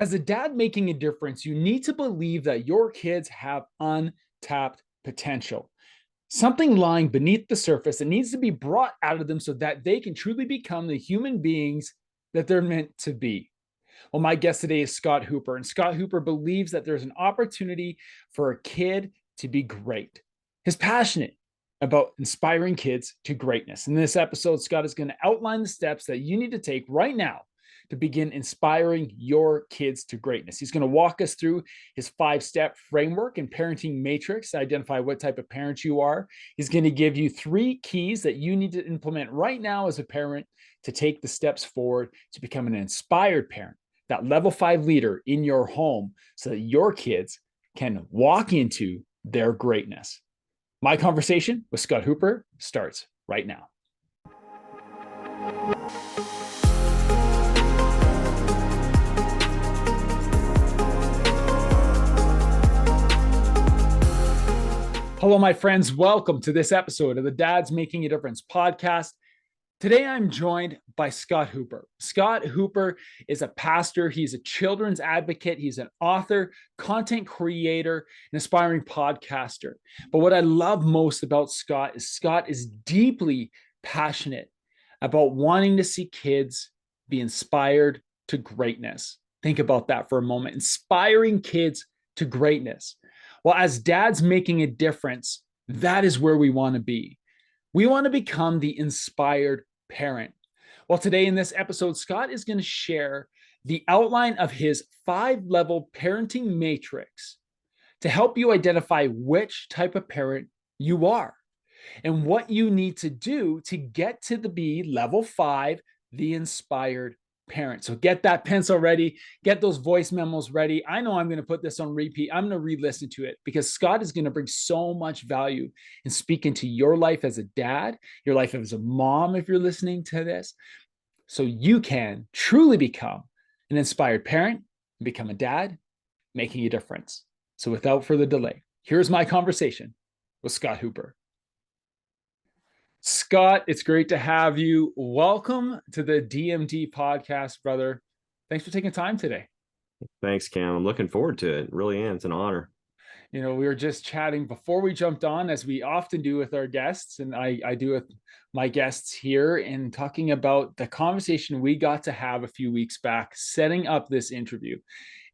As a dad making a difference, you need to believe that your kids have untapped potential, something lying beneath the surface that needs to be brought out of them so that they can truly become the human beings that they're meant to be. Well, my guest today is Scott Hooper, and Scott Hooper believes that there's an opportunity for a kid to be great. He's passionate about inspiring kids to greatness. In this episode, Scott is going to outline the steps that you need to take right now to begin inspiring your kids to greatness. He's going to walk us through his 5-step framework and parenting matrix to identify what type of parent you are. He's going to give you 3 keys that you need to implement right now as a parent to take the steps forward to become an inspired parent, that level 5 leader in your home, so that your kids can walk into their greatness. My conversation with Scott Hooper starts right now. Hello, my friends. Welcome to this episode of the Dads Making a Difference podcast. Today, I'm joined by Scott Hooper. Scott Hooper is a pastor. He's a children's advocate. He's an author, content creator, and aspiring podcaster. But what I love most about Scott is deeply passionate about wanting to see kids be inspired to greatness. Think about that for a moment. Inspiring kids to greatness. Well, as dads making a difference, that is where we want to be. We want to become the inspired parent. Well, today in this episode, Scott is going to share the outline of his 5-level parenting matrix to help you identify which type of parent you are and what you need to do to get to be level 5, the inspired parent. So get that pencil ready, get those voice memos ready. I know I'm going to put this on repeat. I'm going to re-listen to it because Scott is going to bring so much value in speaking to your life as a dad, your life as a mom, if you're listening to this, so you can truly become an inspired parent and become a dad making a difference. So without further delay, here's my conversation with Scott Hooper. Scott, it's great to have you. Welcome to the DMD podcast, brother. Thanks for taking time today. Thanks, Cam. I'm looking forward to it. It really is. It's an honor. We were just chatting before we jumped on, as we often do with our guests, and I do with my guests here, and talking about the conversation we got to have a few weeks back, setting up this interview.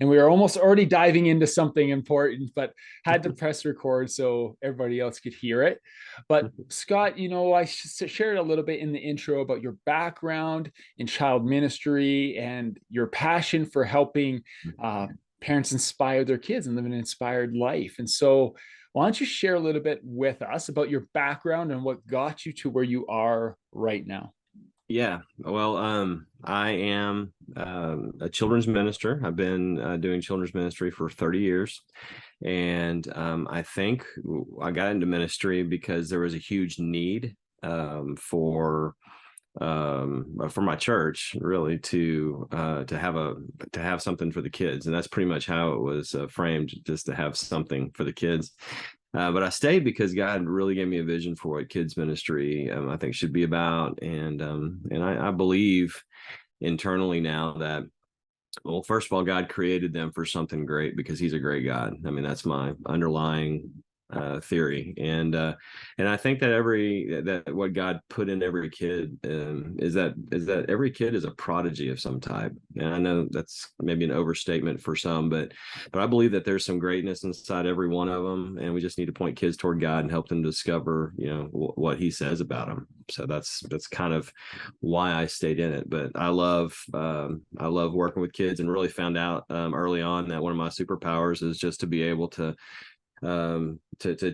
And we were almost already diving into something important, but had to press record so everybody else could hear it. But Scott, I shared a little bit in the intro about your background in child ministry and your passion for helping parents inspire their kids and live an inspired life. And so why don't you share a little bit with us about your background and what got you to where you are right now? Yeah. Well, I am a children's minister. I've been doing children's ministry for 30 years. And I think I got into ministry because there was a huge need for my church, really, to have something for the kids. And that's pretty much how it was framed, just to have something for the kids. But I stayed because God really gave me a vision for what kids ministry I think should be about. And I believe internally now that, well, first of all, God created them for something great because He's a great God. I mean, that's my underlying theory. And I think that what God put in every kid is that every kid is a prodigy of some type. And I know that's maybe an overstatement for some, but I believe that there's some greatness inside every one of them, and we just need to point kids toward God and help them discover, what He says about them. So that's kind of why I stayed in it. But I love working with kids, and really found out early on that one of my superpowers is just to be able to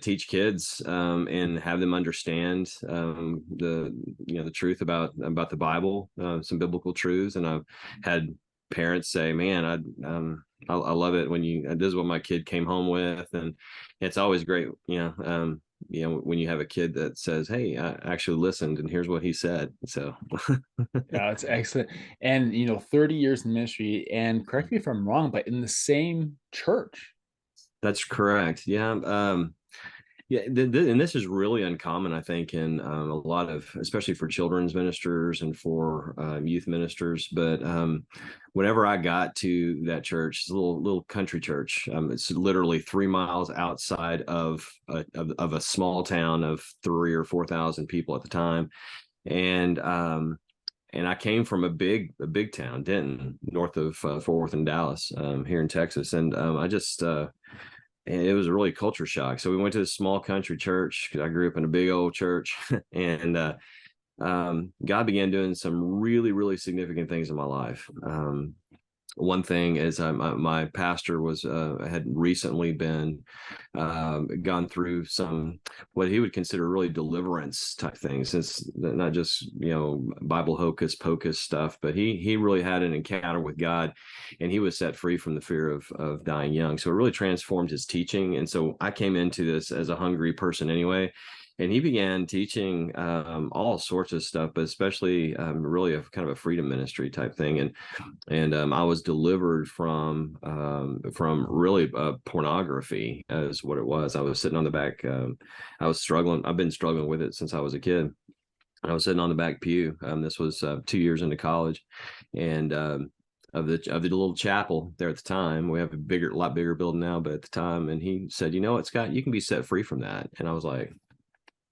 teach kids and have them understand the truth about the Bible, some biblical truths. And I've had parents say, "Man, I love it when this is what my kid came home with," and it's always great, when you have a kid that says, "Hey, I actually listened, and here's what he said." So, Yeah, it's excellent. And 30 years in ministry, and correct me if I'm wrong, but in the same church. That's correct. Yeah. Yeah, and this is really uncommon, I think, in a lot of, especially for children's ministers and for youth ministers. But whenever I got to that church, it's a little country church. It's literally 3 miles outside of a small town of 3 or 4 thousand people at the time, and I came from a big town, Denton, north of Fort Worth and Dallas, here in Texas, and I just and it was a really culture shock. So we went to this small country church because I grew up in a big old church, and God began doing some really, really significant things in my life. One thing is my pastor was had recently been gone through some what he would consider really deliverance type things. It's not just Bible hocus pocus stuff, but he really had an encounter with God, and he was set free from the fear of dying young. So it really transformed his teaching. And so I came into this as a hungry person anyway. And he began teaching all sorts of stuff, but especially really a kind of a freedom ministry type thing. And I was delivered from really pornography, is what it was. I was sitting on the back. I was struggling. I've been struggling with it since I was a kid. I was sitting on the back pew. This was 2 years into college, and of the little chapel there at the time. We have a lot bigger building now, but at the time, and he said, "You know what, Scott? You can be set free from that." And I was like,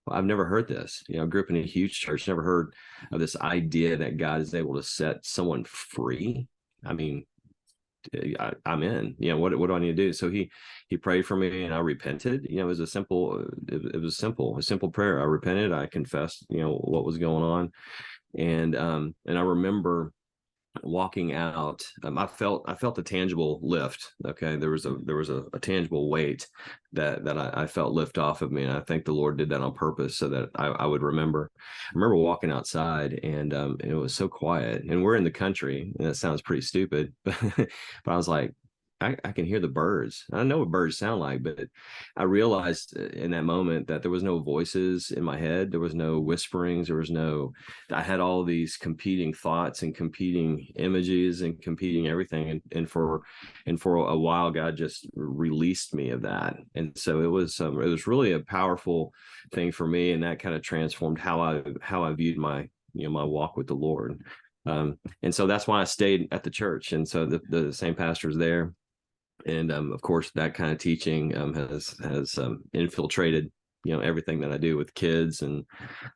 well, I've never heard this. I grew up in a huge church, never heard of this idea that God is able to set someone free. I mean, I'm in. What do I need to do? So he prayed for me, and I repented. It was a simple prayer. I repented. I confessed, what was going on, and I remember walking out. I felt a tangible lift. Okay, there was a tangible weight that I felt lift off of me, and I think the Lord did that on purpose so that I would remember. I remember walking outside, and it was so quiet, and we're in the country, and that sounds pretty stupid, but I was like, I can hear the birds. I know what birds sound like, but I realized in that moment that there was no voices in my head. There was no whisperings. I had all these competing thoughts and competing images and competing everything. And for a while, God just released me of that. And so it was really a powerful thing for me. And that kind of transformed how I viewed my walk with the Lord. And so that's why I stayed at the church. And so the same pastor's there. And of course, that kind of teaching has infiltrated everything that I do with kids. And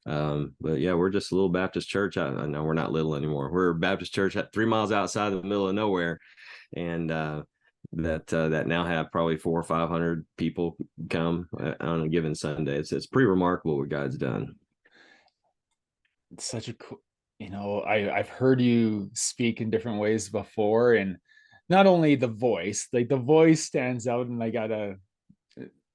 but yeah, we're just a little Baptist church. I know we're not little anymore. We're a Baptist church at 3 miles outside the middle of nowhere, and that now have probably 400 or 500 people come on a given Sunday. It's pretty remarkable what God's done. It's such a cool, I've heard you speak in different ways before, and not only the voice, like the voice stands out, and I gotta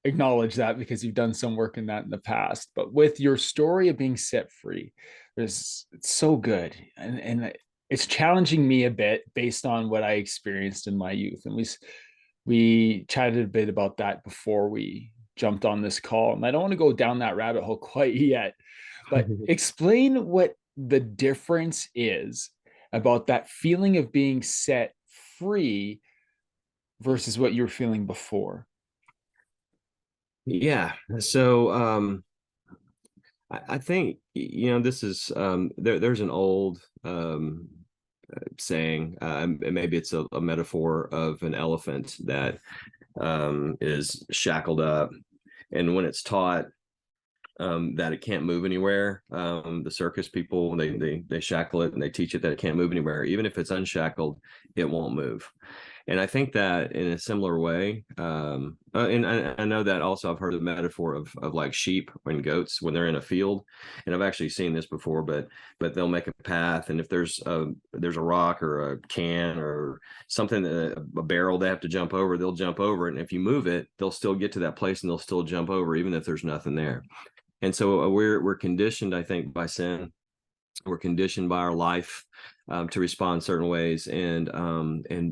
acknowledge that because you've done some work in that in the past. But with your story of being set free, it's so good, and it's challenging me a bit based on what I experienced in my youth. And we chatted a bit about that before we jumped on this call, and I don't want to go down that rabbit hole quite yet. But explain what the difference is about that feeling of being set free versus what you're feeling before. Yeah. So I think this is there's an old saying, and maybe it's a metaphor of an elephant that is shackled up, and when it's taught that it can't move anywhere, the circus people, they shackle it and they teach it that it can't move anywhere. Even if it's unshackled, it won't move. And I think that in a similar way, and I know that also I've heard the metaphor of like sheep and goats when they're in a field, and I've actually seen this before. But they'll make a path, and if there's a rock or a can or something, a barrel they have to jump over, they'll jump over it. And if you move it, they'll still get to that place, and they'll still jump over, even if there's nothing there. And so we're conditioned, I think, by sin. We're conditioned by our life to respond certain ways, and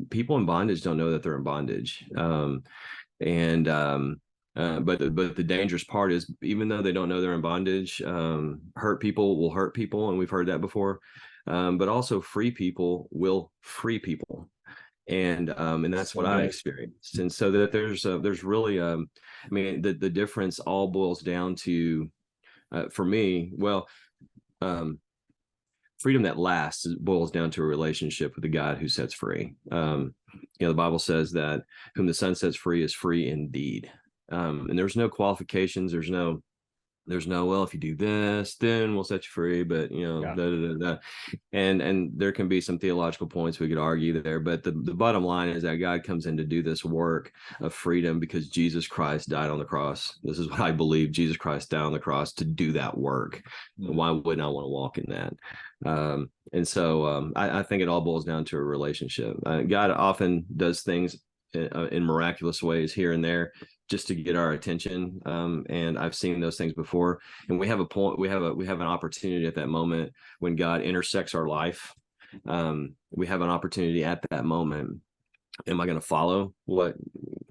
people in bondage don't know that they're in bondage. But the dangerous part is, even though they don't know they're in bondage, hurt people will hurt people, and we've heard that before. But also, free people will free people. and that's So what I good. experienced. And so that there's really I mean, the difference all boils down to, for me, well, um, freedom that lasts boils down to a relationship with the God who sets free. The Bible says that whom the Son sets free is free indeed. And there's no qualifications. There's no, well, if you do this, then we'll set you free. But Yeah. da, da, da, da. And there can be some theological points we could argue there. But the bottom line is that God comes in to do this work of freedom because Jesus Christ died on the cross. This is what I believe. Jesus Christ died on the cross to do that work. Mm. Why wouldn't I want to walk in that? And so I think it all boils down to a relationship. God often does things in miraculous ways here and there just to get our attention. And I've seen those things before. And we have a point, we have an opportunity at that moment when God intersects our life. We have an opportunity at that moment. Am I going to follow what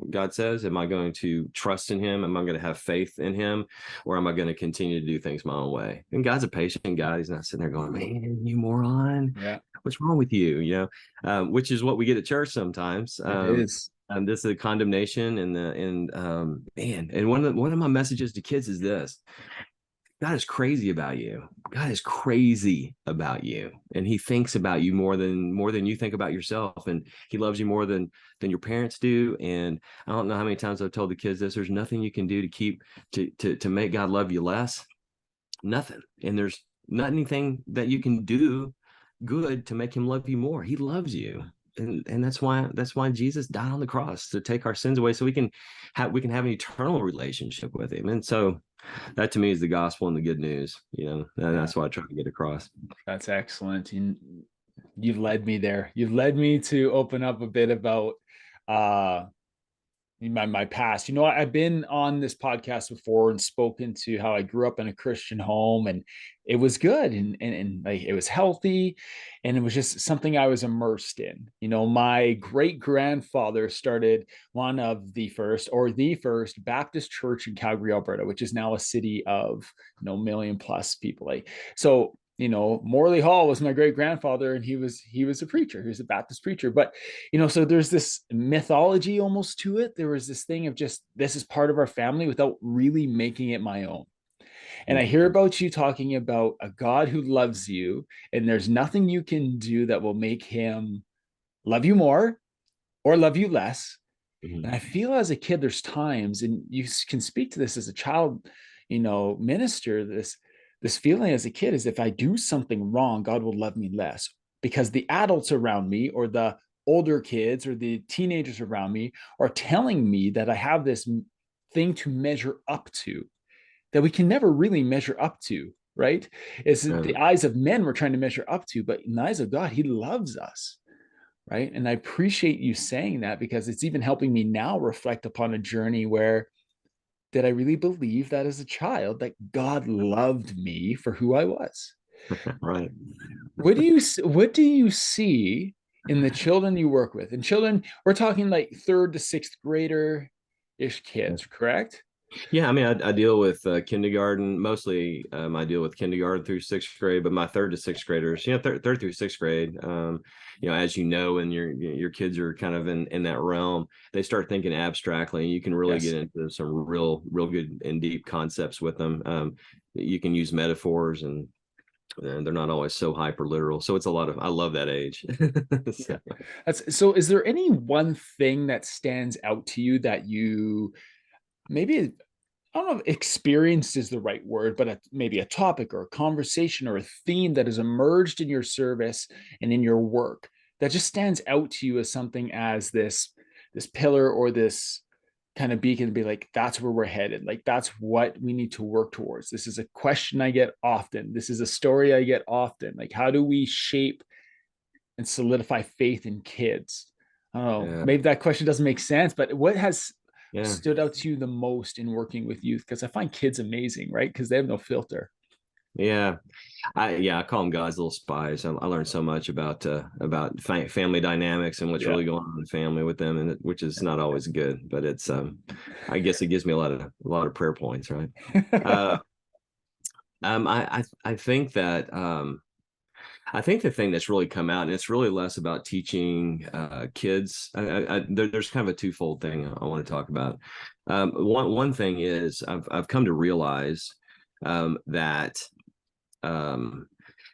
God says? Am I going to trust in him? Am I going to have faith in him? Or am I going to continue to do things my own way? And God's a patient God. He's not sitting there going, man, you moron. Yeah, What's wrong with you? Which is what we get at church sometimes. it is. This is the condemnation and one of my messages to kids is this: God is crazy about you. God is crazy about you, and He thinks about you more than you think about yourself, and He loves you more than your parents do. And I don't know how many times I've told the kids this: there's nothing you can do to keep to make God love you less. Nothing, and there's not anything that you can do good to make Him love you more. He loves you. And that's why Jesus died on the cross, to take our sins away so we can have an eternal relationship with him. And so that to me is the gospel and the good news, and that's what I try to get across. That's excellent. You've led me there. You've led me to open up a bit about uh my past. I've been on this podcast before and spoken to how I grew up in a Christian home, and it was good, and like it was healthy, and it was just something I was immersed in. My great grandfather started one of the first Baptist church in Calgary, Alberta, which is now a city of million plus people. So Morley Hall was my great grandfather, and he was a preacher. He was a Baptist preacher. But so there's this mythology almost to it. There was this thing of just, this is part of our family without really making it my own. And I hear about you talking about a God who loves you, and there's nothing you can do that will make him love you more or love you less. Mm-hmm. And I feel as a kid, there's times, and you can speak to this as a child, minister, this feeling as a kid is, if I do something wrong, God will love me less, because the adults around me, or the older kids, or the teenagers around me, are telling me that I have this thing to measure up to that we can never really measure up to, right? It's the eyes of men we're trying to measure up to, but in the eyes of God, he loves us, right? And I appreciate you saying that, because it's even helping me now reflect upon a journey where, did I really believe that as a child, that God loved me for who I was? Right. What do you see in the children you work with? And children, we're talking like third to sixth grader ish kids, correct? Yeah, I mean, I deal with kindergarten mostly. I deal with kindergarten through sixth grade, but my third to sixth graders, third through sixth grade, as and your kids are kind of in that realm, they start thinking abstractly, and you can really Yes. get into some real good and deep concepts with them. You can use metaphors, and they're not always so hyper literal. So I love that age. So. Yeah. So is there any one thing that stands out to you that you maybe, I don't know if experienced is the right word, but maybe a topic or a conversation or a theme that has emerged in your service and in your work that just stands out to you as something, as this pillar or this kind of beacon, to be like, that's where we're headed. Like, that's what we need to work towards. This is a question I get often. This is a story I get often. Like, how do we shape and solidify faith in kids? I don't know. Yeah. Maybe that question doesn't make sense, but what has Yeah. stood out to you the most in working with youth? Because I find kids amazing, right? Because they have no filter. Yeah. I call them God's little spies. I learned so much about family dynamics and what's Yeah. really going on in the family with them, and which is not always good, but it's I guess it gives me a lot of prayer points, right? Uh, I think that I think the thing that's really come out, and it's really less about teaching kids. There's kind of a twofold thing I want to talk about. One thing is I've come to realize that um,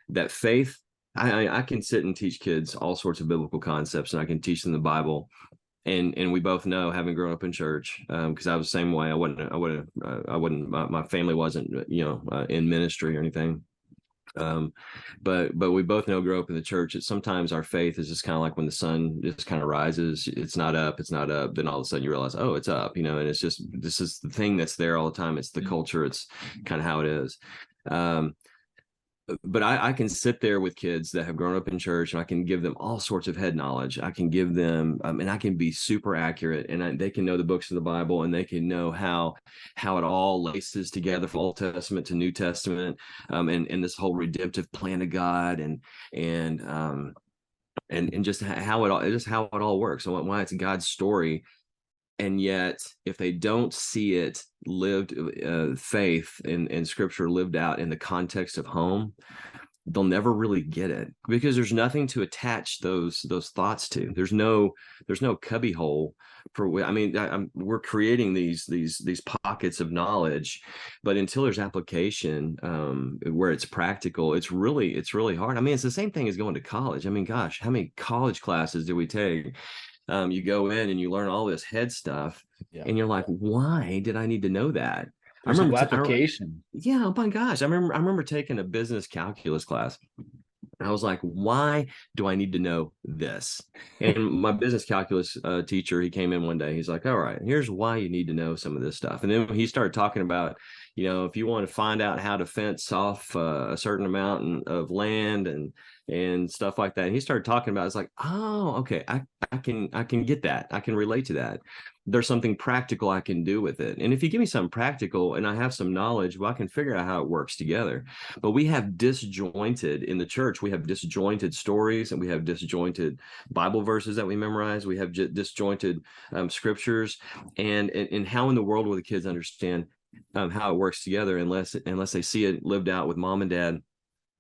that faith. I can sit and teach kids all sorts of biblical concepts, and I can teach them the Bible. And we both know, having grown up in church, because I was the same way. I wouldn't. My family wasn't, in ministry or anything. But we both know, grow up in the church, that sometimes our faith is just kind of like when the sun just kind of rises, it's not up, then all of a sudden you realize, oh, it's up, and it's just, this is the thing that's there all the time. It's the culture. It's kind of how it is. But I can sit there with kids that have grown up in church, and I can give them all sorts of head knowledge. I can give them, and I can be super accurate, and they can know the books of the Bible, and they can know how it all laces together from Old Testament to New Testament, and this whole redemptive plan of God, and just how it all works, and why it's God's story. And yet, if they don't see it lived, faith in Scripture lived out in the context of home, they'll never really get it, because there's nothing to attach those thoughts to. There's no cubby hole for. I mean, we're creating these pockets of knowledge, but until there's application, where it's practical, it's really hard. I mean, it's the same thing as going to college. I mean, gosh, how many college classes do we take? You go in and you learn all this head stuff, and you're like, why did I need to know that? There's no application. Yeah, oh my gosh. I remember taking a business calculus class. And I was like, why do I need to know this? And my business calculus teacher, he came in one day. He's like, all right, here's why you need to know some of this stuff. And then he started talking about, if you want to find out how to fence off a certain amount of land and stuff like that. And he started talking about, it's like, oh, okay, I can get that. I can relate to that. There's something practical I can do with it. And if you give me something practical and I have some knowledge, well, I can figure out how it works together. But we have disjointed in the church. We have disjointed stories, and we have disjointed Bible verses that we memorize. We have disjointed scriptures, and how in the world will the kids understand how it works together unless they see it lived out with mom and dad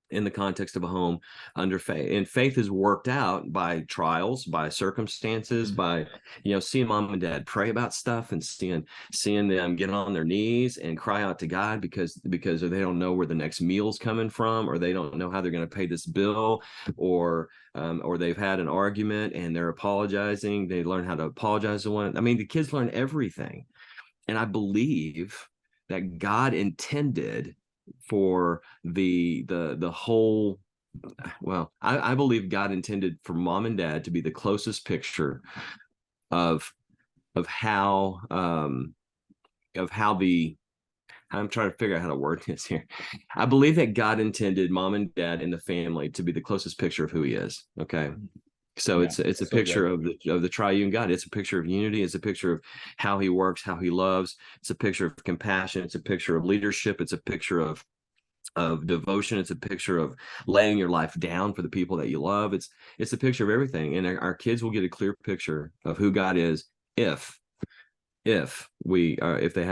in the context of a home under faith. And faith is worked out by trials, by circumstances, by seeing mom and dad pray about stuff, and seeing them get on their knees and cry out to God because they don't know where the next meal's coming from, or they don't know how they're going to pay this bill, or they've had an argument and they're apologizing. They learn how to apologize to one. I mean, the kids learn everything. And I believe that God intended for the whole, well, I believe God intended for mom and dad to be the closest picture of how the, I'm trying to figure out how to word this here. I believe that God intended mom and dad in the family to be the closest picture of who he is. Okay. So it's a picture of the triune God. It's a picture of unity. It's a picture of how he works, how he loves. It's a picture of compassion. It's a picture of leadership. It's a picture of devotion. It's a picture of laying your life down for the people that you love. It's a picture of everything. And our kids will get a clear picture of who God is if they have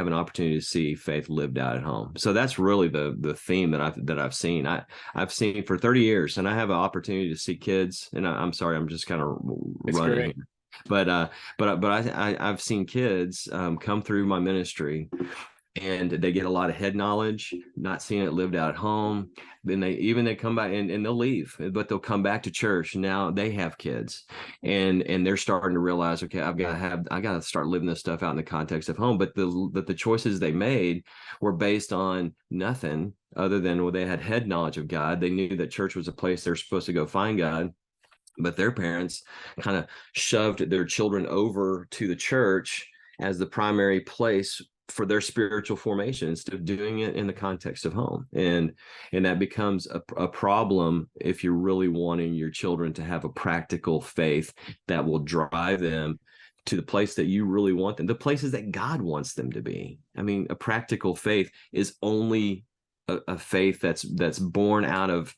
an opportunity to see faith lived out at home. So that's really the theme that I've seen. I've seen for 30 years, and I have an opportunity to see kids. And I'm sorry, I'm just kind of running here. But I've seen kids come through my ministry, and they get a lot of head knowledge, not seeing it lived out at home. Then they come back and they'll leave, but they'll come back to church. Now they have kids, and they're starting to realize, okay, I got to start living this stuff out in the context of home. But the choices they made were based on nothing other than, well, they had head knowledge of God. They knew that church was a place they're supposed to go find God. But their parents kind of shoved their children over to the church as the primary place for their spiritual formation, instead of doing it in the context of home. And that becomes a problem if you're really wanting your children to have a practical faith that will drive them to the place that you really want them, the places that God wants them to be. I mean, a practical faith is only a faith that's born out of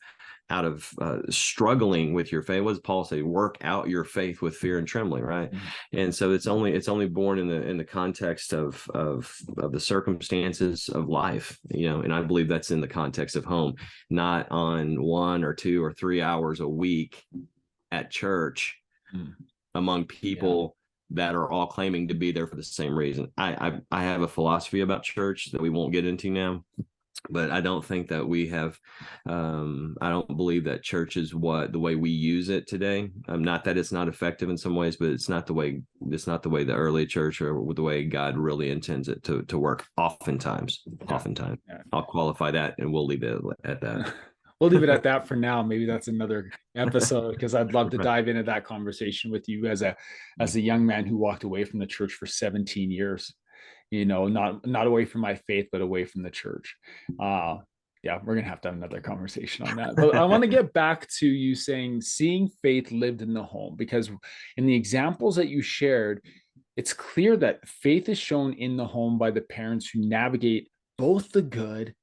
struggling with your faith. What does Paul say? Work out your faith with fear and trembling, right? Mm-hmm. And so it's only born in the context of the circumstances of life, and I believe that's in the context of home, not on 1 or 2 or 3 hours a week at church among people that are all claiming to be there for the same reason. I have a philosophy about church that we won't get into now, but I don't think that we have. I don't believe that church is the way we use it today. Not that it's not effective in some ways, but it's not the way the early church or the way God really intends it to work. Oftentimes, I'll qualify that, and we'll leave it at that. We'll leave it at that for now. Maybe that's another episode, because I'd love to dive into that conversation with you as a young man who walked away from the church for 17 years. Not away from my faith, but away from the church. We're gonna have to have another conversation on that. But I want to get back to you saying seeing faith lived in the home, because in the examples that you shared, it's clear that faith is shown in the home by the parents who navigate both the good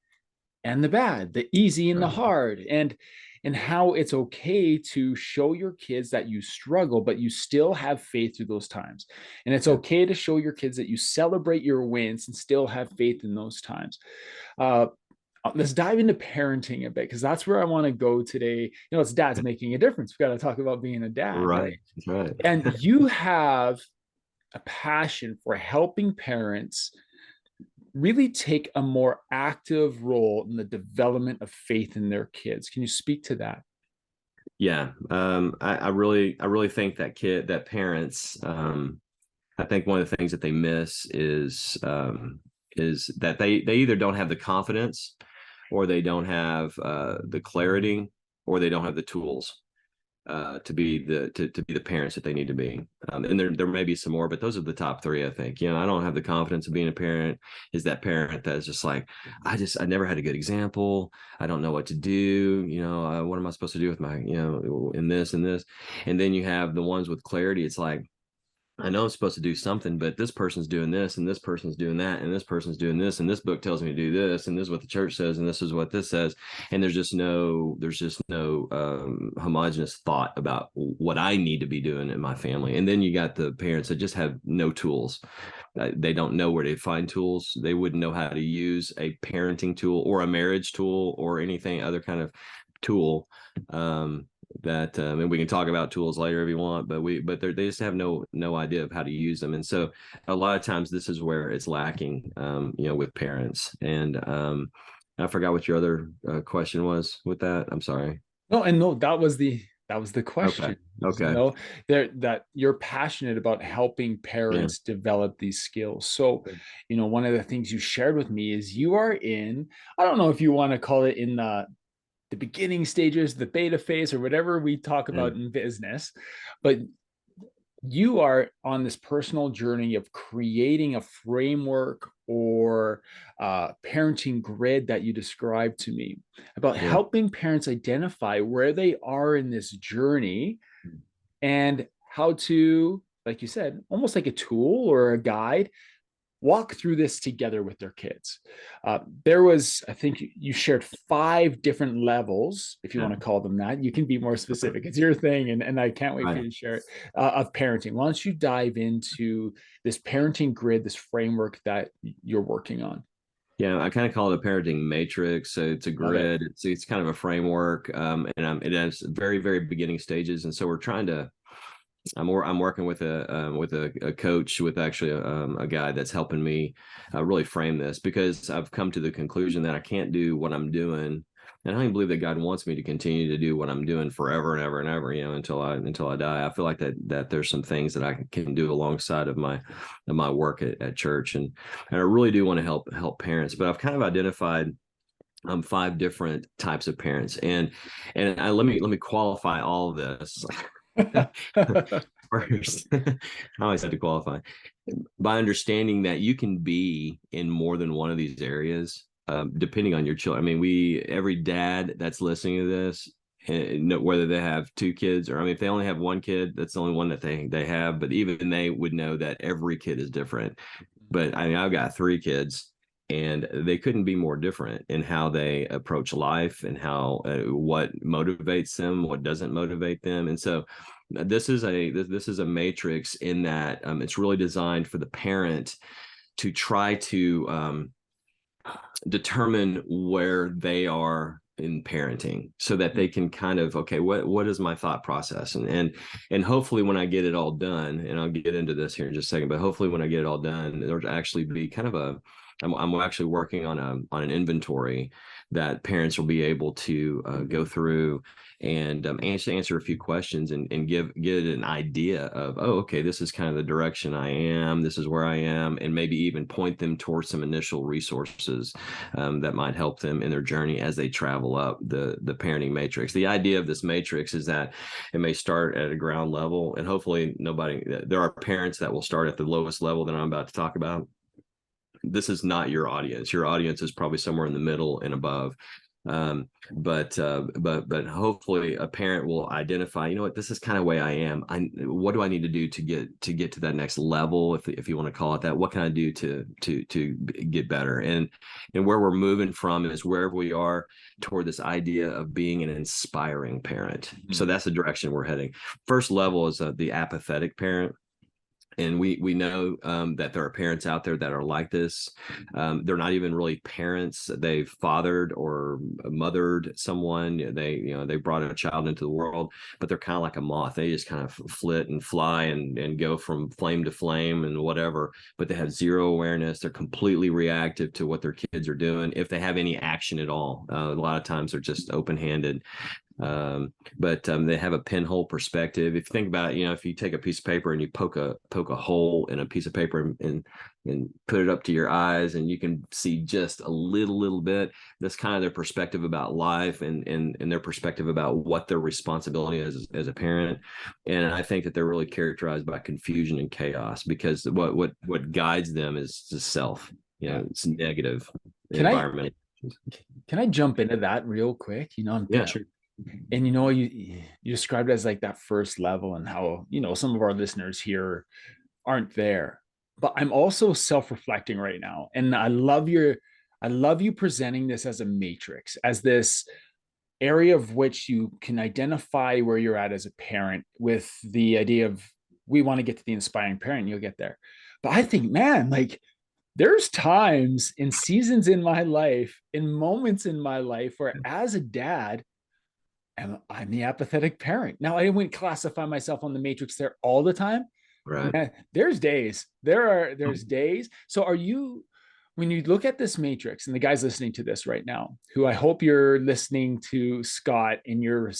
and the bad, the easy and the hard, and how it's okay to show your kids that you struggle, but you still have faith through those times. And it's okay to show your kids that you celebrate your wins and still have faith in those times. Let's dive into parenting a bit, because that's where I want to go today. It's dads making a difference. We've got to talk about being a dad, right? That's right. And you have a passion for helping parents really take a more active role in the development of faith in their kids. Can you speak to that? Yeah. I really think that parents, I think one of the things that they miss is that they either don't have the confidence, or they don't have the clarity, or they don't have the tools to be the parents that they need to be. And there may be some more, but those are the top 3, I think. I don't have the confidence of being a parent. Is that parent that's just like, I never had a good example. I don't know what to do. What am I supposed to do with my, in this and this? And then you have the ones with clarity. It's like, I know I'm supposed to do something, but this person's doing this, and this person's doing that, and this person's doing this, and this book tells me to do this, and this is what the church says, and this is what this says, and there's just no homogenous thought about what I need to be doing in my family. And then you got the parents that just have no tools. They don't know where to find tools. They wouldn't know how to use a parenting tool or a marriage tool or anything other kind of tool. And we can talk about tools later if you want, but they just have no idea of how to use them. And so a lot of times this is where it's lacking, with parents. And I forgot what your other question was with that. I'm sorry. No, that was the question. Okay. That you're passionate about helping parents develop these skills. So, one of the things you shared with me is you are in, I don't know if you want to call it in the beginning stages, the beta phase, or whatever we talk about in business, but you are on this personal journey of creating a framework or parenting grid that you described to me about helping parents identify where they are in this journey and how to, like you said, almost like a tool or a guide, walk through this together with their kids. There was, I think you shared 5 different levels, if you want to call them that. You can be more specific. It's your thing, and I can't wait for you to share it, of parenting. Why don't you dive into this parenting grid, this framework that you're working on? Yeah, I kind of call it a parenting matrix. So it's a grid. It's kind of a framework, and it has very, very beginning stages. And so we're trying to. I'm working with a coach, with actually a guy that's helping me really frame this, because I've come to the conclusion that I can't do what I'm doing, and I don't even believe that God wants me to continue to do what I'm doing forever and ever and ever, until I die. I feel like that there's some things that I can do alongside of my work at church, and I really do want to help parents. But I've kind of identified 5 different types of parents, and let me qualify all of this. First, I always had to qualify by understanding that you can be in more than one of these areas, depending on your children. I mean, every dad that's listening to this, whether they have 2 kids, or if they only have 1 kid, that's the only one that they have. But even they would know that every kid is different. But I've got 3 kids, and they couldn't be more different in how they approach life and how what motivates them, what doesn't motivate them. And so this is a matrix in that it's really designed for the parent to try to determine where they are in parenting so that they can kind of, okay, what is my thought process? And hopefully when I get it all done, and I'll get into this here in just a second, but hopefully when I get it all done, there'll actually be kind of I'm actually working on an inventory that parents will be able to go through and answer a few questions and get an idea of, oh, okay, this is kind of the direction I am, this is where I am, and maybe even point them towards some initial resources that might help them in their journey as they travel up the parenting matrix. The idea of this matrix is that it may start at a ground level, and hopefully there are parents that will start at the lowest level that I'm about to talk about. This is not your audience. Your audience is probably somewhere in the middle and above. But hopefully a parent will identify, you know what, this is kind of the way I am. What do I need to do to get to that next level, if you want to call it that? What can I do to get better? And where we're moving from is wherever we are toward this idea of being an inspiring parent. Mm-hmm. So that's the direction we're heading. First level is the apathetic parent. And we know that there are parents out there that are like this. They're not even really parents. They've fathered or mothered someone. They brought a child into the world, but they're kind of like a moth. They just kind of flit and fly and go from flame to flame and whatever. But they have zero awareness. They're completely reactive to what their kids are doing, if they have any action at all. A lot of times they're just open-handed. But they have a pinhole perspective. If you think about it, if you take a piece of paper and you poke a hole in a piece of paper and put it up to your eyes, and you can see just a little bit, that's kind of their perspective about life and their perspective about what their responsibility is as a parent. And I think that they're really characterized by confusion and chaos, because what guides them is the self. It's negative environment. Can I jump into that real quick? I'm picturing. And you described it as like that first level, and how some of our listeners here aren't there. But I'm also self-reflecting right now, and I love you presenting this as a matrix, as this area of which you can identify where you're at as a parent, with the idea of, we want to get to the inspiring parent, you'll get there. But I think, man, like, there's times in seasons in my life, in moments in my life, where as a dad, and I'm the apathetic parent. Now, I wouldn't classify myself on the matrix there all the time. Right. There's days. There's days. So when you look at this matrix, and the guys listening to this right now, who I hope you're listening to Scott, and you're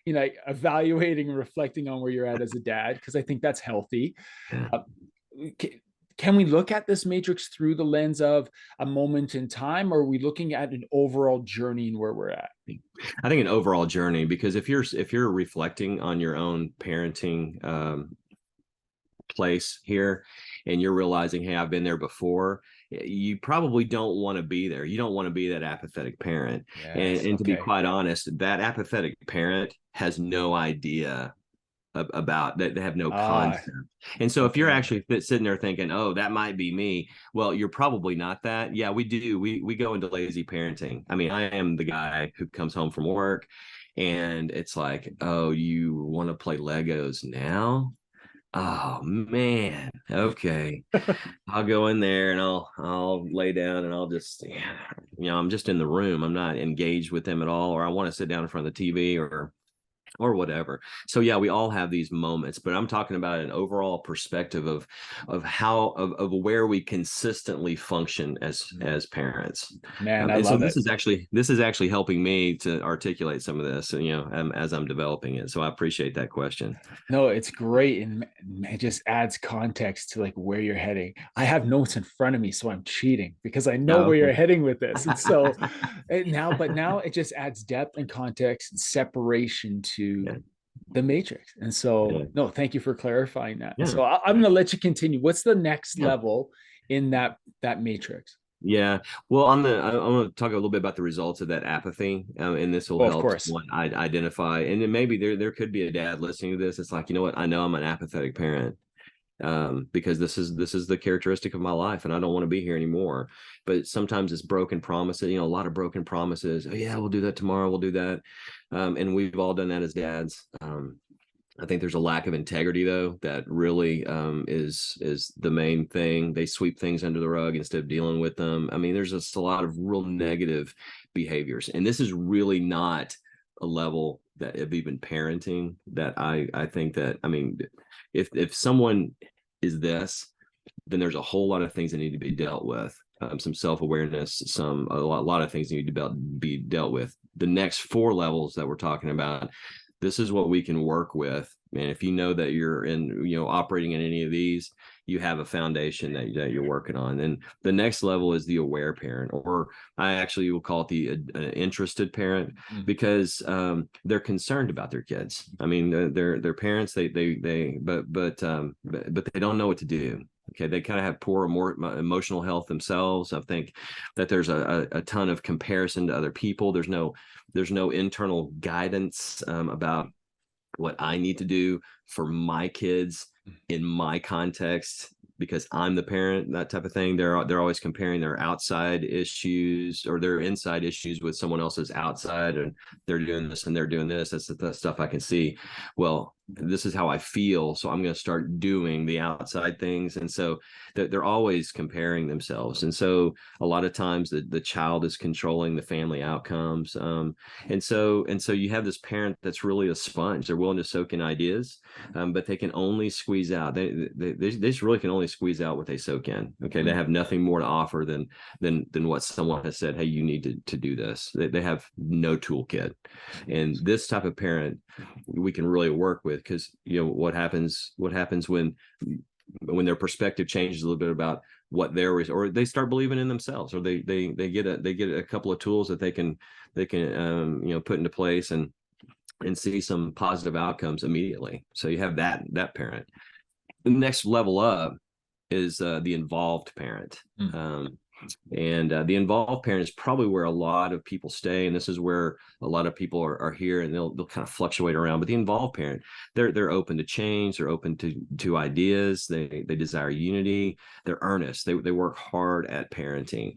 evaluating and reflecting on where you're at as a dad, because I think that's healthy. Yeah. Can we look at this matrix through the lens of a moment in time, or are we looking at an overall journey and where we're at? I think an overall journey, because if you're reflecting on your own parenting place here, and you're realizing, hey, I've been there before, you probably don't want to be there. You don't want to be that apathetic parent. Yes, and to be quite honest, that apathetic parent has no idea about that. They have no concept. And so if you're actually sitting there thinking, oh, that might be me, well, you're probably not that. Yeah, we do. We go into lazy parenting. I mean, I am the guy who comes home from work, and it's like, oh, you want to play Legos now? Oh man, okay. I'll go in there and I'll lay down, and I'll just, I'm just in the room. I'm not engaged with them at all, or I want to sit down in front of the TV or whatever. So yeah, we all have these moments, but I'm talking about an overall perspective of where we consistently function as parents. Man, I love it. This is actually helping me to articulate some of this, as I'm developing it. So I appreciate that question. No, it's great, and it just adds context to like where you're heading. I have notes in front of me, so I'm cheating because I know where you're heading with this. And so now it just adds depth and context and separation to the matrix. And so no, thank you for clarifying that. So I'm going to let you continue. What's the next level in that matrix? Yeah, well, I'm going to talk a little bit about the results of that apathy, and this will help one identify. And then maybe there could be a dad listening to this. It's like, you know what? I know I'm an apathetic parent, because this is the characteristic of my life, and I don't want to be here anymore. But sometimes it's broken promises, a lot of broken promises. Oh yeah, we'll do that tomorrow. We'll do that. And we've all done that as dads. I think there's a lack of integrity, though, that really is the main thing. They sweep things under the rug instead of dealing with them. I mean, there's just a lot of real negative behaviors, and this is really not a level that of even parenting that I think that, I mean, if someone is this, then there's a whole lot of things that need to be dealt with. Some self-awareness, a lot of things need to be dealt with. The next 4 levels that we're talking about, this is what we can work with. And if you know that you're operating in any of these, you have a foundation that you're working on. And the next level is the aware parent, or I actually will call it the interested parent, because they're concerned about their kids. I mean, they're parents, but they don't know what to do. Okay, they kind of have poor emotional health themselves. I think that there's a ton of comparison to other people. There's no internal guidance about what I need to do for my kids in my context, because I'm the parent, that type of thing. They're always comparing their outside issues or their inside issues with someone else's outside, and they're doing this and they're doing this. That's the stuff I can see. Well, this is how I feel, so I'm going to start doing the outside things. And so they're always comparing themselves, and so a lot of times the child is controlling the family outcomes. And so you have this parent that's really a sponge. They're willing to soak in ideas, but they can only squeeze out. They just really can only squeeze out what they soak in. Okay, they have nothing more to offer than what someone has said. Hey, you need to do this. They have no toolkit, and this type of parent we can really work with, because what happens when their perspective changes a little bit about what or they start believing in themselves, or they get a couple of tools that they can put into place and see some positive outcomes immediately. So you have that parent. The next level up is the involved parent. And the involved parent is probably where a lot of people stay, and this is where a lot of people are here, and they'll kind of fluctuate around. But the involved parent, they're open to change, they're open to ideas, they desire unity, they're earnest, they work hard at parenting.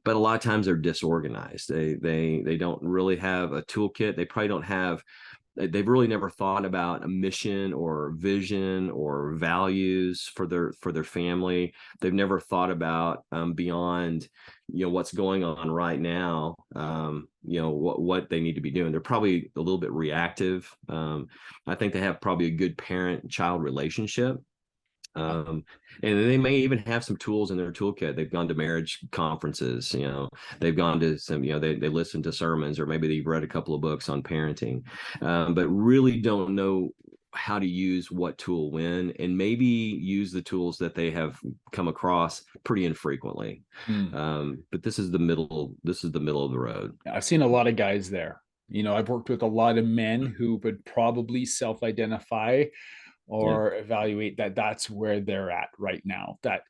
But a lot of times they're disorganized. They don't really have a toolkit. They probably don't have. They've really never thought about a mission or vision or values for their family. They've never thought about beyond what's going on right now. What they need to be doing. They're probably a little bit reactive. I think they have probably a good parent-child relationship. And they may even have some tools in their toolkit. They've gone to marriage conferences, they've gone to some, they listen to sermons, or maybe they've read a couple of books on parenting, but really don't know how to use what tool when, and maybe use the tools that they have come across pretty infrequently. But this is the middle of the road. I've seen a lot of guys there. I've worked with a lot of men who would probably self-identify or evaluate that that's where they're at right now. That,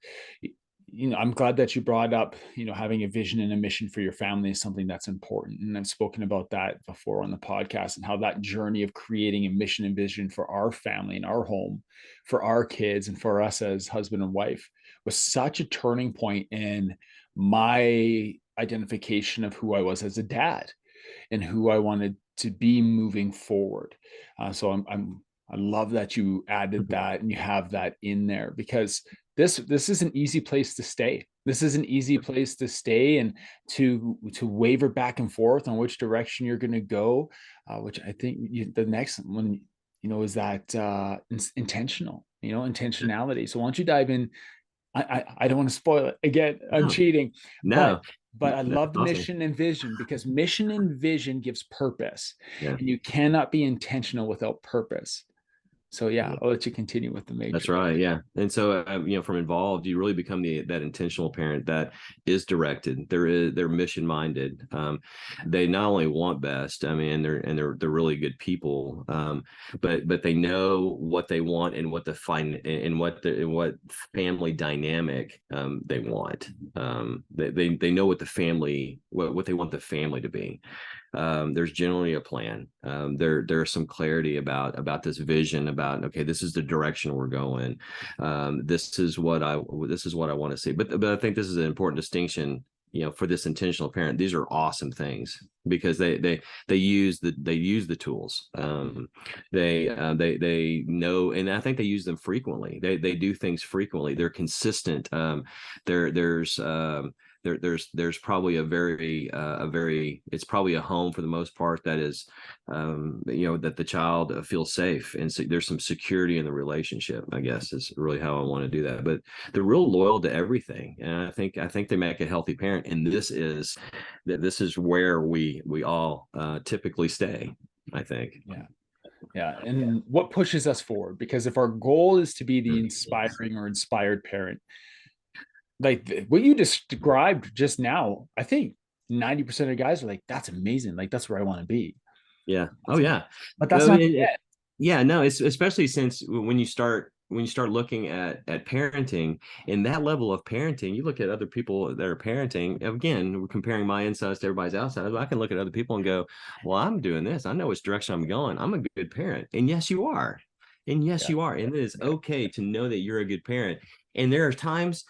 I'm glad that you brought up, having a vision and a mission for your family is something that's important. And I've spoken about that before on the podcast, and how that journey of creating a mission and vision for our family and our home, for our kids, and for us as husband and wife was such a turning point in my identification of who I was as a dad and who I wanted to be moving forward. So I love that you added that and you have that in there, because this is an easy place to stay. This is an easy place to stay and to waver back and forth on which direction you're going to go, which I think the next one, is that intentional, intentionality. So why don't you dive in? I don't want to spoil it again. I'm cheating. No. But I love the Awesome. mission and vision, because mission and vision gives purpose, Yeah. and you cannot be intentional without purpose. So I'll let you continue with the matrix. That's right. Yeah. And so, from involved, you really become that intentional parent that is directed. They're mission minded. They not only want best, I mean, they're really good people. But they know what they want and what what family dynamic they want. They know what what they want the family to be. there's generally a plan. There's some clarity about this vision, about, okay, this is the direction we're going. This is what I want to see. But I think this is an important distinction, for this intentional parent. These are awesome things because they use the tools. They know, and I think they use them frequently. They do things frequently. They're consistent. There's probably it's probably a home for the most part that is, that the child feels safe, and so there's some security in the relationship, I guess, is really how I want to do that. But they're real loyal to everything, and I think they make a healthy parent, and this is where we all typically stay, I think. Yeah. And what pushes us forward? Because if our goal is to be the inspiring or inspired parent, like what you described just now, I think 90% of guys are like, that's amazing. Like, that's where I want to be. Yeah. Oh, yeah. But that's not it. Yeah, no, it's especially since when you start looking at parenting, in that level of parenting, you look at other people that are parenting. Again, we're comparing my insides to everybody's outsides. I can look at other people and go, well, I'm doing this. I know which direction I'm going. I'm a good parent. And yes, you are. And yes, you are. And it is okay to know that you're a good parent. And there are times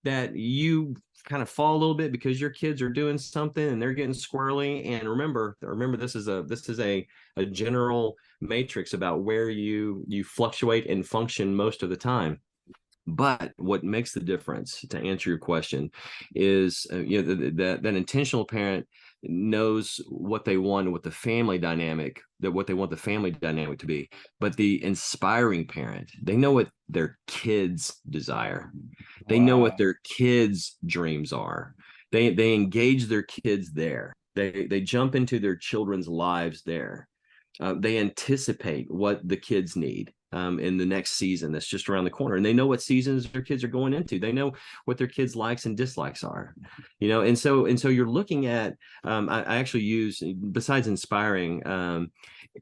that you kind of fall a little bit because your kids are doing something and they're getting squirrely. And remember, this is a general matrix about where you fluctuate and function most of the time. But what makes the difference, to answer your question, is that intentional parent knows what they want, what the family dynamic, what they want the family dynamic to be. But the inspiring parent, they know what their kids desire. They know what their kids' dreams are. They engage their kids there. They jump into their children's lives there. They anticipate what the kids need in the next season that's just around the corner, and they know what seasons their kids are going into. They know what their kids' likes and dislikes are, and so you're looking at. I actually use, besides inspiring,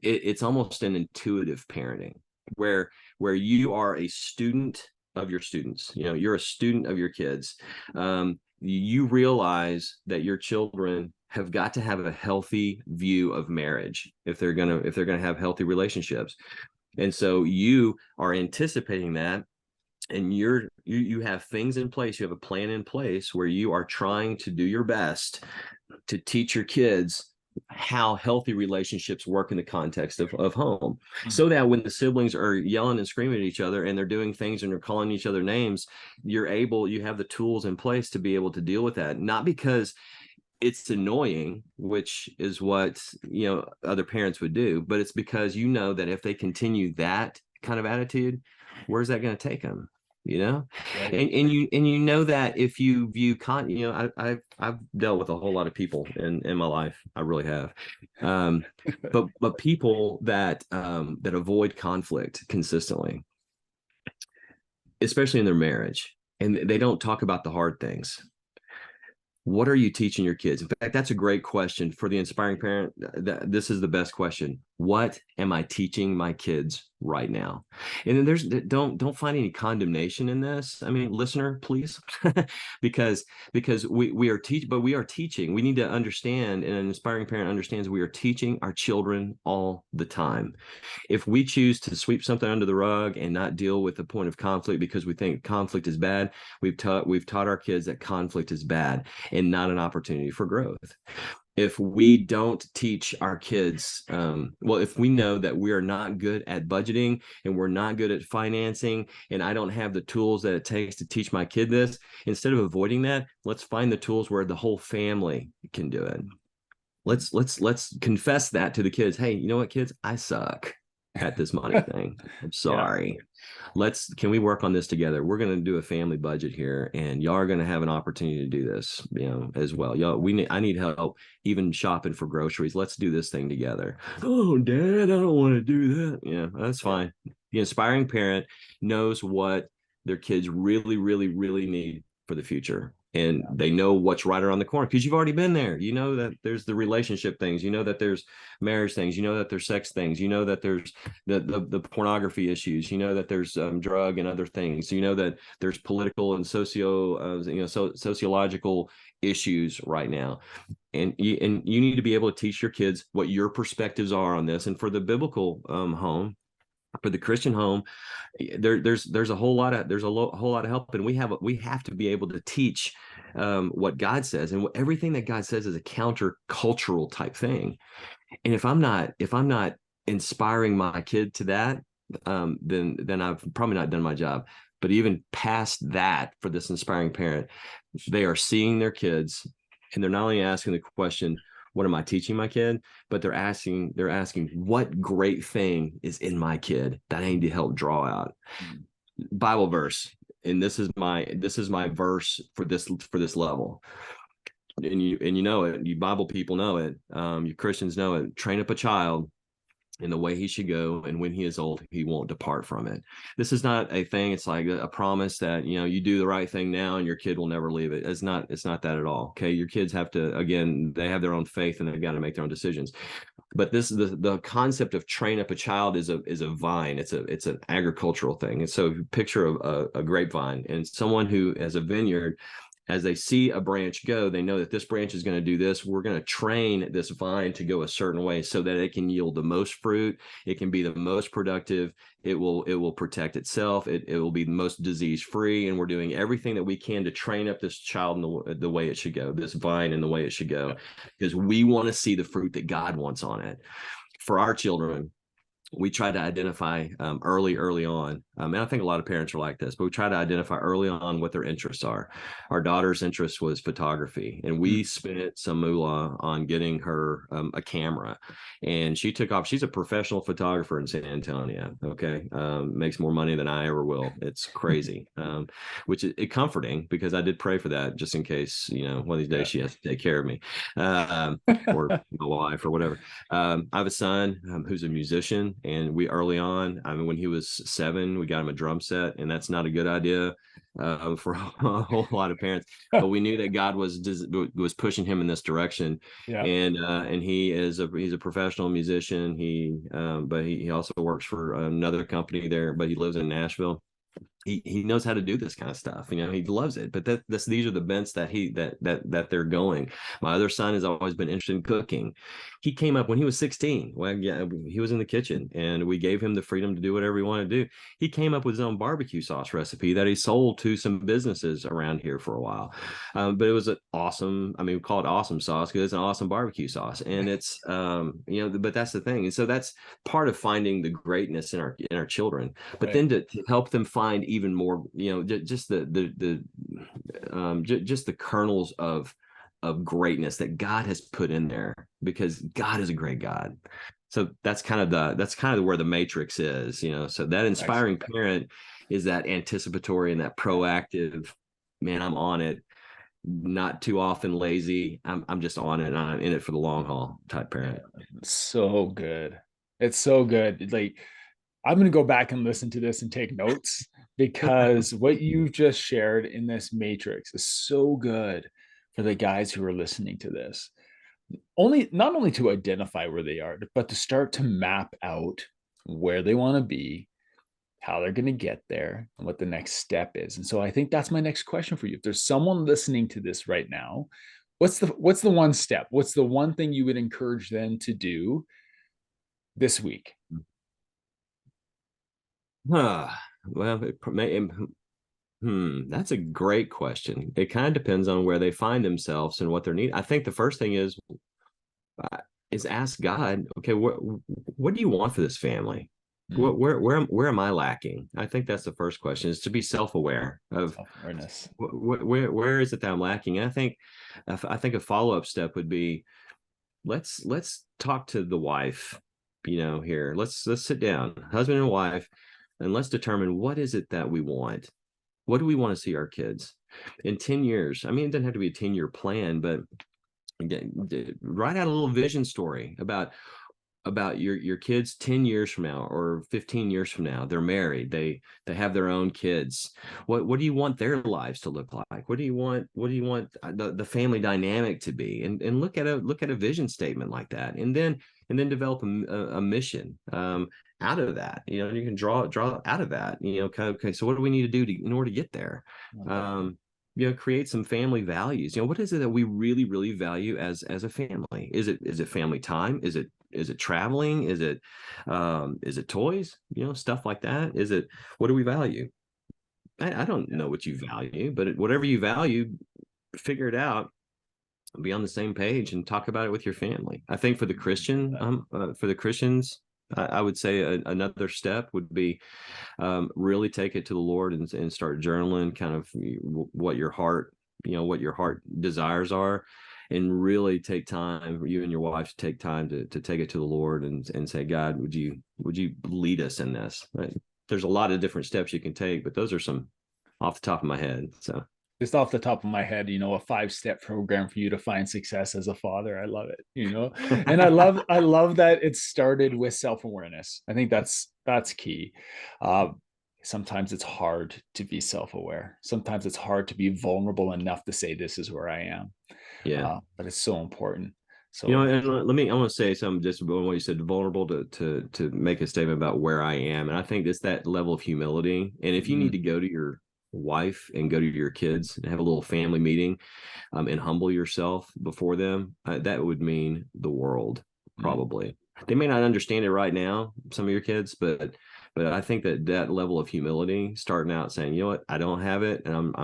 it's almost an intuitive parenting where you are a student of your students. You're a student of your kids. You realize that your children have got to have a healthy view of marriage if they're gonna have healthy relationships. And so you are anticipating that, and you have things in place. You have a plan in place where you are trying to do your best to teach your kids how healthy relationships work in the context of home, so that when the siblings are yelling and screaming at each other and they're doing things and they're calling each other names, you have the tools in place to be able to deal with that. Not because it's annoying, which is what other parents would do, but it's because that if they continue that kind of attitude, where's that going to take them? Right. And you know that if you view I've dealt with a whole lot of people in my life. I really have. But people that avoid conflict consistently, especially in their marriage, and they don't talk about the hard things. What are you teaching your kids? In fact, that's a great question for the inspiring parent. This is the best question. What am I teaching my kids right now? And then don't find any condemnation in this. I mean, listener, please, because we are teaching. We need to understand, and an inspiring parent understands, we are teaching our children all the time. If we choose to sweep something under the rug and not deal with the point of conflict because we think conflict is bad, we've taught our kids that conflict is bad and not an opportunity for growth. If we don't teach our kids, if we know that we are not good at budgeting and we're not good at financing, and I don't have the tools that it takes to teach my kid this, instead of avoiding that, let's find the tools where the whole family can do it. Let's confess that to the kids. Hey, you know what, kids? I suck at this money thing. I'm sorry. Can we work on this together? We're going to do a family budget here, and y'all are going to have an opportunity to do this, as well. I need help even shopping for groceries. Let's do this thing together. Oh, Dad, I don't want to do that. Yeah, that's fine. The inspiring parent knows what their kids really, really, really need for the future. And they know what's right around the corner because you've already been there. You know that there's the relationship things. You know that there's marriage things. You know that there's sex things. You know that there's the pornography issues. You know that there's drug and other things. You know that there's political and sociological issues right now. and you need to be able to teach your kids what your perspectives are on this. And for the biblical home, for the Christian home, there's a whole lot of whole lot of help, and we have to be able to teach what God says, and everything that God says is a counter-cultural type thing. And if I'm not inspiring my kid to that, then I've probably not done my job. But even past that, for this inspiring parent, they are seeing their kids, and they're not only asking the question, what am I teaching my kid? But they're asking, what great thing is in my kid that I need to help draw out. Bible verse, and this is my verse for this level. And you know it. You Bible people know it. You Christians know it. Train up a child in the way he should go, and when he is old, he won't depart from it. This is not a thing. It's like a promise that, you do the right thing now and your kid will never leave it. It's not that at all. Okay. Your kids have to, again, they have their own faith and they've got to make their own decisions. But the concept of train up a child is a vine. It's an agricultural thing. And so picture a grapevine, and someone who has a vineyard, as they see a branch go, they know that this branch is going to do this. We're going to train this vine to go a certain way so that it can yield the most fruit. It can be the most productive. It will protect itself. It will be the most disease free. And we're doing everything that we can to train up this child in the way it should go, this vine in the way it should go, because we want to see the fruit that God wants on it. For our children, we try to identify early on. And I think a lot of parents are like this, but we try to identify early on what their interests are. Our daughter's interest was photography, and we spent some moolah on getting her a camera, and she took off. She's a professional photographer in San Antonio. Okay. Makes more money than I ever will. It's crazy. Which is comforting, because I did pray for that, just in case, one of these days she has to take care of me, or my wife or whatever. I have a son who's a musician, and we early on, when he was 7, we got him a drum set, and that's not a good idea for a whole lot of parents. But we knew that God was pushing him in this direction, and he's a professional musician. But he also works for another company there, but he lives in Nashville. He knows how to do this kind of stuff. He loves it. But these are the bents that they're going. My other son has always been interested in cooking. He came up when he was 16. Well, yeah, he was in the kitchen, and we gave him the freedom to do whatever he wanted to do. He came up with his own barbecue sauce recipe that he sold to some businesses around here for a while. But it was an awesome. We call it awesome sauce because it's an awesome barbecue sauce, and it's But that's the thing, and so that's part of finding the greatness in our children. But then to help them find even more, just the kernels of greatness that God has put in there, because God is a great God. So that's kind of where the matrix is, so that inspiring parent is that anticipatory and that proactive, man, I'm on it, not too often lazy. I'm just on it, and I'm in it for the long haul type parent. So good. It's so good. Like, I'm going to go back and listen to this and take notes, because what you've just shared in this matrix is so good for the guys who are listening to this. Not only to identify where they are, but to start to map out where they want to be, how they're going to get there, and what the next step is. And so I think that's my next question for you. If there's someone listening to this right now, what's the one step? What's the one thing you would encourage them to do this week? Well, that's a great question. It kind of depends on where they find themselves and what their need. I think the first thing is ask God, okay, what do you want for this family? Where am I lacking? I think that's the first question, is to be self-aware of self-awareness. Where is it that I'm lacking? And I think a follow-up step would be, let's talk to the wife, here. Let's sit down, husband and wife, and let's determine, what is it that we want? What do we want to see our kids in 10 years? It doesn't have to be a 10-year plan, but again, write out a little vision story about your kids 10 years from now or 15 years from now. They're married, they have their own kids. What do you want their lives to look like? What do you want the family dynamic to be? And look at a vision statement like that, and then develop a mission out of that. You can draw out of that, okay, so what do we need to do in order to get there? create some family values. What is it that we really, really value as a family? Is it family time? Is it traveling? Is it toys? Stuff like that. What do we value? I don't know what you value, but whatever you value, figure it out, be on the same page, and talk about it with your family. I think for the Christians, I would say another step would be really take it to the Lord and start journaling kind of what your heart, what your heart desires are, and really take time, you and your wife take time to take it to the Lord and say, God, would you lead us in this? Right? There's a lot of different steps you can take, but those are some off the top of my head. So just off the top of my head, a 5-step program for you to find success as a father. I love it, and I love that it started with self-awareness. I think that's key. Sometimes it's hard to be self-aware. Sometimes it's hard to be vulnerable enough to say, this is where I am. yeah. But it's so important. So, And I want to say something just about what you said, vulnerable to make a statement about where I am. And I think it's that level of humility. And if you need to go to your wife and go to your kids and have a little family meeting, and humble yourself before them, that would mean the world, probably. They may not understand it right now, some of your kids, but I think that level of humility, starting out saying, you know what, I don't have it, and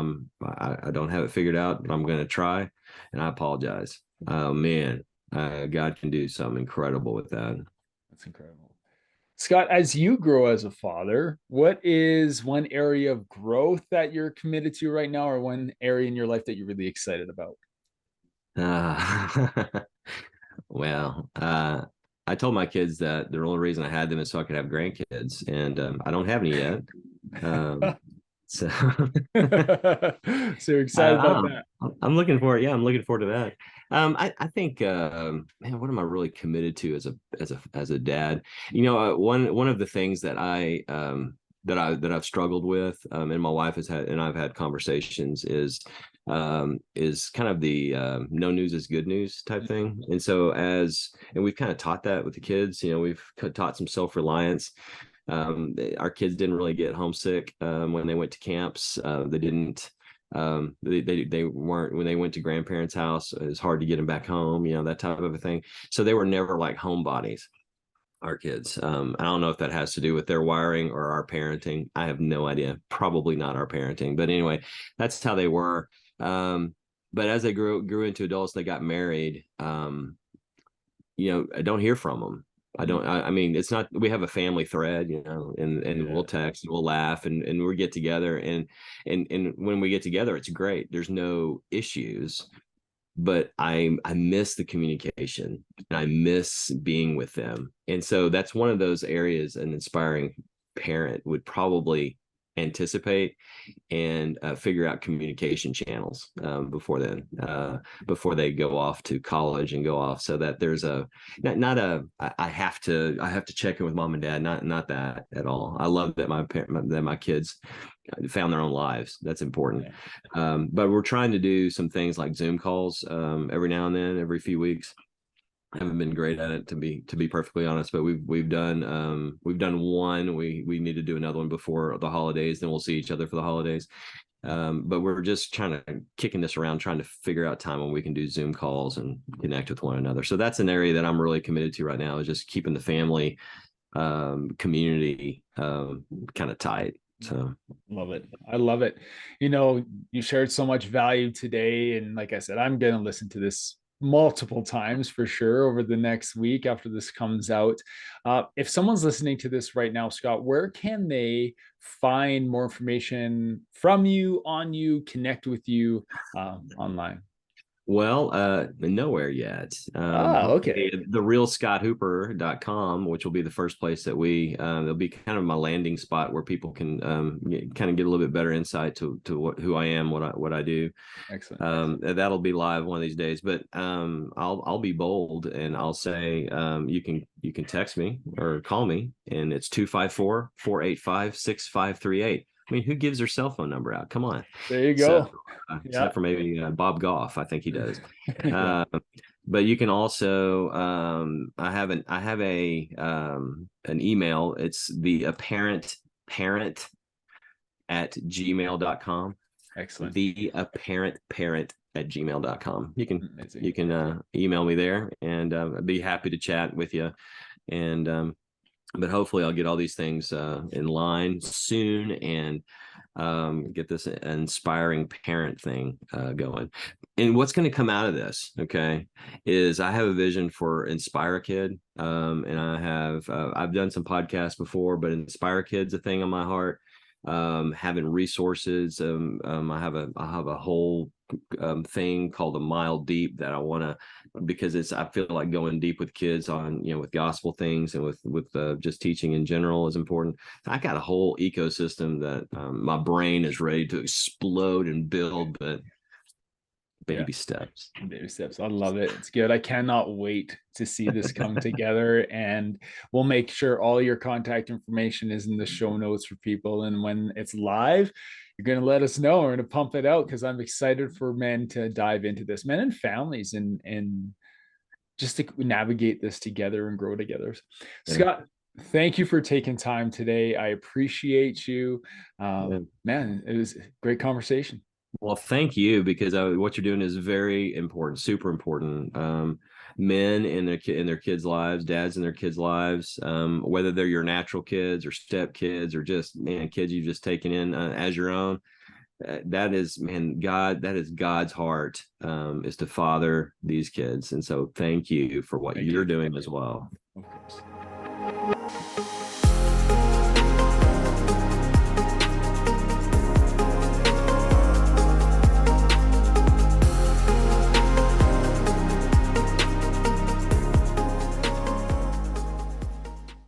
I don't have it figured out, but I'm going to try, and I apologize. Oh man, God can do something incredible with that. that's incredible. Scott, as you grow as a father, what is one area of growth that you're committed to right now, or one area in your life that you're really excited about? Uh, well, I told my kids that the only reason I had them is so I could have grandkids, and I don't have any yet. So, So you're excited about I, that. I'm looking forward. Yeah, I'm looking forward to that. I think, man, what am I really committed to as a dad? One of the things that I've struggled with, and my wife has had, and I've had conversations, is kind of the no news is good news type thing. And so and we've kind of taught that with the kids. We've taught some self-reliance. Our kids didn't really get homesick when they went to camps. They didn't. They weren't, when they went to grandparents' house, it was hard to get them back home. That type of a thing. So they were never like homebodies. Our kids. I don't know if that has to do with their wiring or our parenting. I have no idea. Probably not our parenting. But anyway, that's how they were. But as they grew into adults, they got married. I don't hear from them. I mean, it's not, we have a family thread, and we'll text and we'll laugh and we get together, and when we get together, it's great. There's no issues, but I miss the communication, and I miss being with them. And so that's one of those areas an inspiring parent would probably anticipate and figure out communication channels before they go off to college and go off, so that there's not a I have to check in with mom and dad, not that at all. I love that my kids found their own lives. That's important. But we're trying to do some things like Zoom calls every now and then, every few weeks. I haven't been great at it, to be perfectly honest, but we've done one. We need to do another one before the holidays, then we'll see each other for the holidays. But we're just kicking this around, trying to figure out time when we can do Zoom calls and connect with one another. So that's an area that I'm really committed to right now, is just keeping the family community kind of tight. So Love it. I love it. You shared so much value today. And like I said, I'm going to listen to this multiple times for sure over the next week after this comes out. If someone's listening to this right now, Scott, where can they find more information from you, on you, connect with you online? Well, nowhere yet. Okay. The real scotthooper.com, which will be the first place that it'll be kind of my landing spot where people can kind of get a little bit better insight to who I am, what I do. Excellent. That'll be live one of these days, but I'll be bold, and I'll say you can text me or call me, and it's 254-485-6538. I mean, who gives their cell phone number out? Come on. There you So, go. except for maybe Bob Goff, I think he does. Yeah. But you can also, I have an email. It's the apparent parent at gmail.com. Excellent. theapparentparent@gmail.com. Amazing. You can email me there, and I'd be happy to chat with you. And but hopefully I'll get all these things in line soon, and get this inspiring parent thing going. And what's going to come out of this, okay, is I have a vision for Inspire a Kid, and I've done some podcasts before, but Inspire a Kid's a thing on my heart. Having resources, I have a whole thing called a Mile Deep that I want to, because I feel like going deep with kids on, with gospel things, and with just teaching in general is important. I got a whole ecosystem that my brain is ready to explode and build, but baby steps. Baby steps. I love it. It's good. I cannot wait to see this come together, and we'll make sure all your contact information is in the show notes for people. And when it's live, you're going to let us know. We're going to pump it out, because I'm excited for men to dive into this, men and families, and just to navigate this together and grow together. Yeah. Scott, thank you for taking time today. I appreciate you. Man, it was a great conversation. Well, thank you, because what you're doing is very important, super important. Men in their kids' lives, dads in their kids' lives, whether they're your natural kids or step kids, or just kids you've just taken in as your own. That is God's heart, is to father these kids. And so thank you for what you're doing as well. Of course.